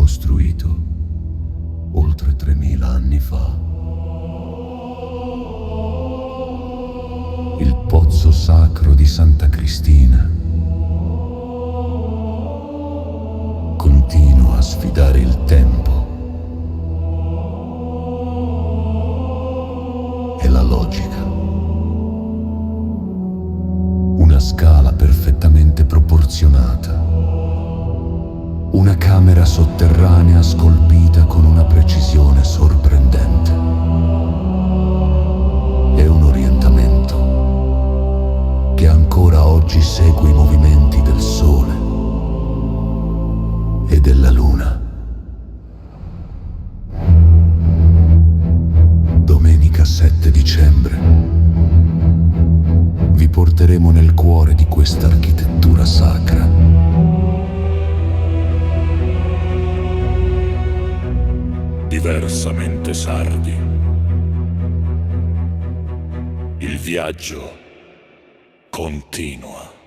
costruito oltre 3000 anni fa. Il pozzo sacro di Santa Cristina continua a sfidare il tempo e la logica. Una scala perfettamente proporzionata, una camera sotterranea scolpita con una precisione sorprendente e un orientamento che ancora oggi segue i movimenti del Sole e della Luna. Domenica 7 dicembre vi porteremo nel cuore di questa architettura sacra. Diversamente sardi. Il viaggio continua.